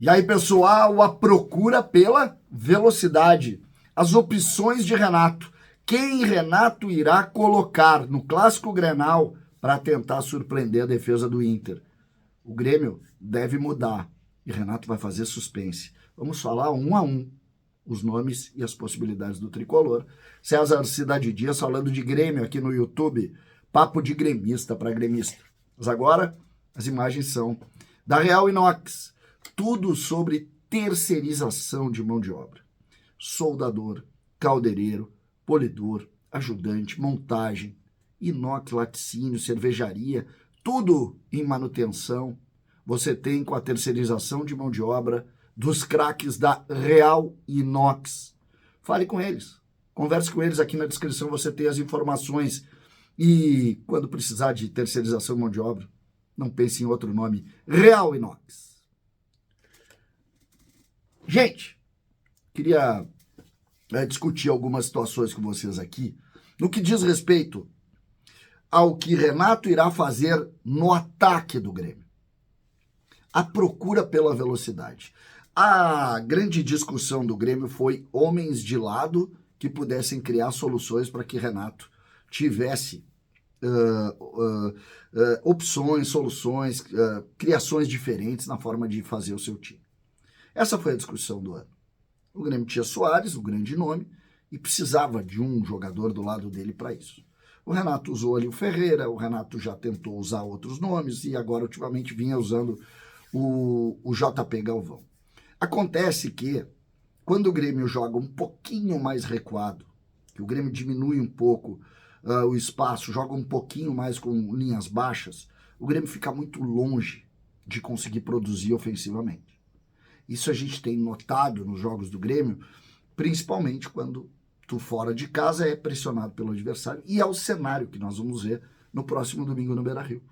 E aí, pessoal, a procura pela velocidade. As opções de Renato. Quem Renato irá colocar no Clássico Grenal para tentar surpreender a defesa do Inter? O Grêmio deve mudar e Renato vai fazer suspense. Vamos falar um a um os nomes e as possibilidades do tricolor. César Cidade Dias falando de Grêmio aqui no YouTube. Papo de gremista para gremista. Mas agora as imagens são da Real Inox. Tudo sobre terceirização de mão de obra. Soldador, caldeireiro, polidor, ajudante, montagem, inox, laticínio, cervejaria, tudo em manutenção. Você tem com a terceirização de mão de obra dos craques da Real Inox. Fale com eles. Converse com eles aqui na descrição, você tem as informações. E quando precisar de terceirização de mão de obra, não pense em outro nome. Real Inox. Gente, queria discutir algumas situações com vocês aqui, no que diz respeito ao que Renato irá fazer no ataque do Grêmio. A procura pela velocidade. A grande discussão do Grêmio foi homens de lado que pudessem criar soluções para que Renato tivesse opções, soluções, criações diferentes na forma de fazer o seu time. Essa foi a discussão do ano. O Grêmio tinha Soares, o grande nome, e precisava de um jogador do lado dele para isso. O Renato usou ali o Ferreira, o Renato já tentou usar outros nomes e agora ultimamente vinha usando o JP Galvão. Acontece que quando o Grêmio joga um pouquinho mais recuado, que o Grêmio diminui um pouco o espaço, joga um pouquinho mais com linhas baixas, o Grêmio fica muito longe de conseguir produzir ofensivamente. Isso a gente tem notado nos jogos do Grêmio, principalmente quando tu fora de casa é pressionado pelo adversário, e é o cenário que nós vamos ver no próximo domingo no Beira-Rio.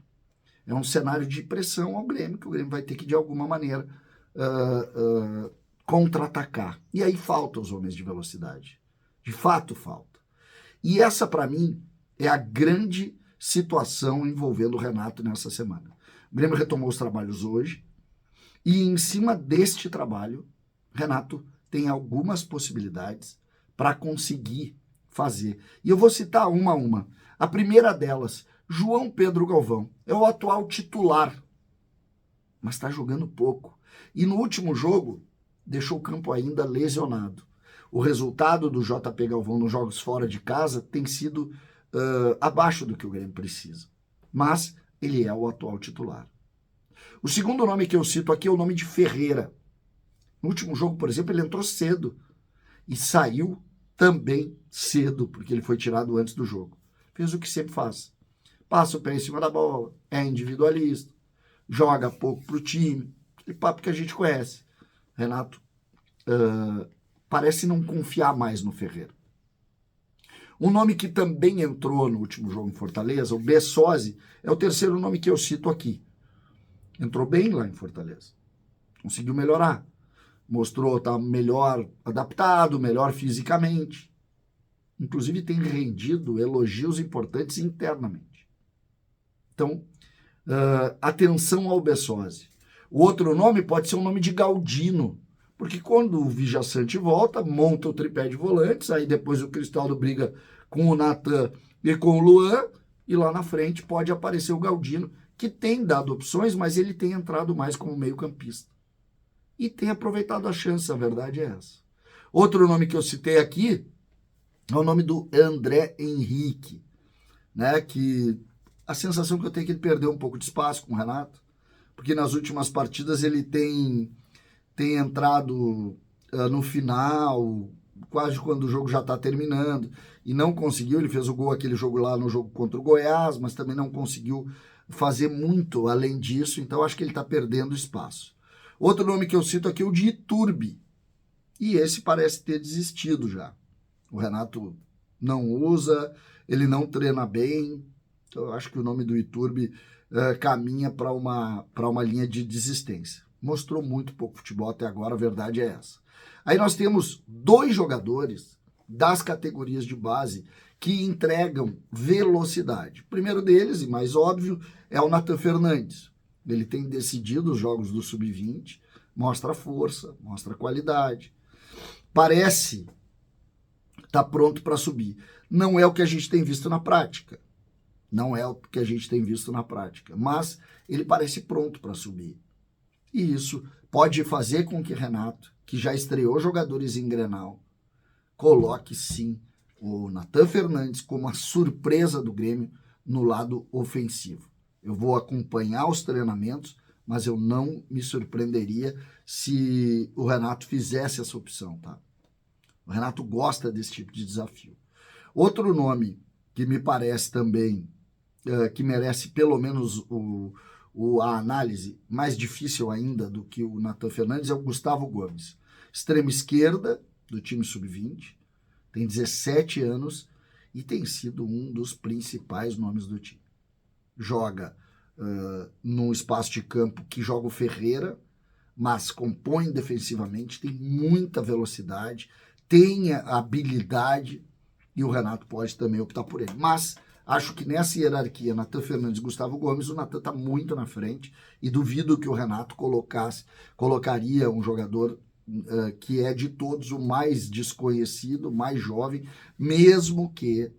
É um cenário de pressão ao Grêmio, que o Grêmio vai ter que, de alguma maneira, contra-atacar. E aí faltam os homens de velocidade. De fato, falta. E essa, para mim, é a grande situação envolvendo o Renato nessa semana. O Grêmio retomou os trabalhos hoje, e em cima deste trabalho, Renato tem algumas possibilidades para conseguir fazer. E eu vou citar uma a uma. A primeira delas, João Pedro Galvão, é o atual titular, mas está jogando pouco. E no último jogo, deixou o campo ainda lesionado. O resultado do JP Galvão nos jogos fora de casa tem sido abaixo do que o Grêmio precisa. Mas ele é o atual titular. O segundo nome que eu cito aqui é o nome de Ferreira. No último jogo, por exemplo, ele entrou cedo e saiu também cedo, porque ele foi tirado antes do jogo. Fez o que sempre faz. Passa o pé em cima da bola, é individualista, joga pouco pro time, aquele papo que a gente conhece. Renato parece não confiar mais no Ferreira. Um nome que também entrou no último jogo em Fortaleza, o Bessosi, é o terceiro nome que eu cito aqui. Entrou bem lá em Fortaleza. Conseguiu melhorar. Mostrou estar melhor adaptado, melhor fisicamente. Inclusive tem rendido elogios importantes internamente. Então, atenção ao Bessosi. O outro nome pode ser o nome de Galdino, porque quando o Vijaçante volta, monta o tripé de volantes, aí depois o Cristaldo briga com o Natan e com o Luan, e lá na frente pode aparecer o Galdino, que tem dado opções, mas ele tem entrado mais como meio-campista. E tem aproveitado a chance, a verdade é essa. Outro nome que eu citei aqui é o nome do André Henrique, né? Que a sensação que eu tenho é que ele perdeu um pouco de espaço com o Renato, porque nas últimas partidas ele tem entrado no final, quase quando o jogo já está terminando, e não conseguiu. Ele fez o gol aquele jogo lá no jogo contra o Goiás, mas também não conseguiu fazer muito além disso, então acho que ele está perdendo espaço. Outro nome que eu cito aqui é o de Iturbe, e esse parece ter desistido já. O Renato não usa, ele não treina bem, então eu acho que o nome do Iturbe caminha para uma linha de desistência. Mostrou muito pouco futebol até agora, a verdade é essa. Aí nós temos dois jogadores das categorias de base que entregam velocidade. O primeiro deles, e mais óbvio, é o Natan Fernandes. Ele tem decidido os jogos do Sub-20, mostra força, mostra qualidade. Parece estar pronto para subir. Não é o que a gente tem visto na prática. Não é o que a gente tem visto na prática. Mas ele parece pronto para subir. E isso pode fazer com que Renato, que já estreou jogadores em Grenal, coloque sim o Nathan Fernandes como a surpresa do Grêmio no lado ofensivo. Eu vou acompanhar os treinamentos, mas eu não me surpreenderia se o Renato fizesse essa opção, tá? O Renato gosta desse tipo de desafio. Outro nome que me parece também que merece pelo menos a análise, mais difícil ainda do que o Nathan Fernandes, é o Gustavo Gomes. Extrema esquerda do time sub-20, tem 17 anos e tem sido um dos principais nomes do time. Joga num espaço de campo que joga o Ferreira, mas compõe defensivamente, tem muita velocidade, tem habilidade, e o Renato pode também optar por ele. Mas acho que nessa hierarquia, Nathan Fernandes e Gustavo Gomes, o Nathan está muito na frente e duvido que o Renato colocaria um jogador que é de todos o mais desconhecido, mais jovem, mesmo que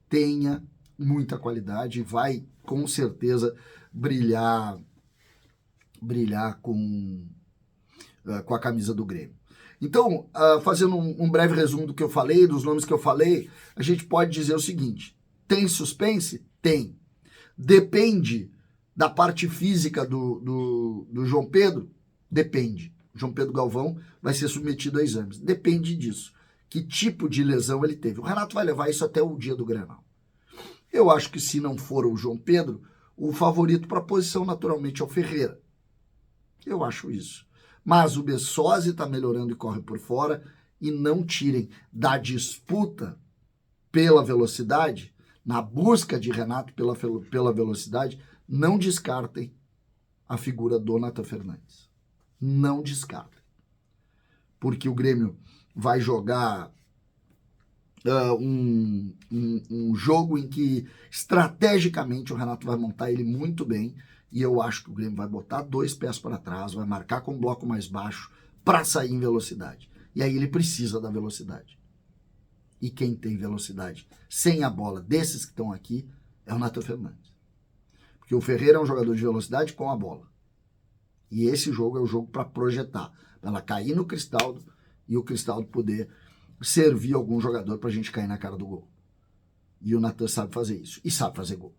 tenha muita qualidade e vai com certeza brilhar com a camisa do Grêmio. Então, fazendo um breve resumo do que eu falei, dos nomes que eu falei, a gente pode dizer o seguinte: tem suspense? Tem. Depende da parte física do João Pedro? Depende. João Pedro Galvão vai ser submetido a exames. Depende disso. Que tipo de lesão ele teve. O Renato vai levar isso até o dia do Grenal. Eu acho que se não for o João Pedro, o favorito para a posição naturalmente é o Ferreira. Eu acho isso. Mas o Bessosi está melhorando e corre por fora, e não tirem da disputa pela velocidade, na busca de Renato pela velocidade, não descartem a figura do Nathan Fernandes. Não descartem. Porque o Grêmio vai jogar um jogo em que estrategicamente o Renato vai montar ele muito bem, e eu acho que o Grêmio vai botar 2 pés para trás, vai marcar com um bloco mais baixo para sair em velocidade. E aí ele precisa da velocidade. E quem tem velocidade sem a bola desses que estão aqui é o Nathan Fernandes. Porque o Ferreira é um jogador de velocidade com a bola. E esse jogo é o jogo para projetar, para ela cair no Cristaldo e o Cristaldo poder servir algum jogador para a gente cair na cara do gol. E o Nathan sabe fazer isso. E sabe fazer gol.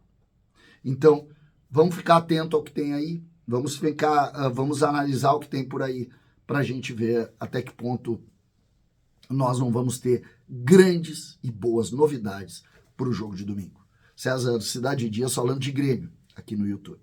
Então, vamos ficar atento ao que tem aí. Vamos analisar o que tem por aí para a gente ver até que ponto nós não vamos ter grandes e boas novidades para o jogo de domingo. César Cidade Dias falando de Grêmio aqui no YouTube.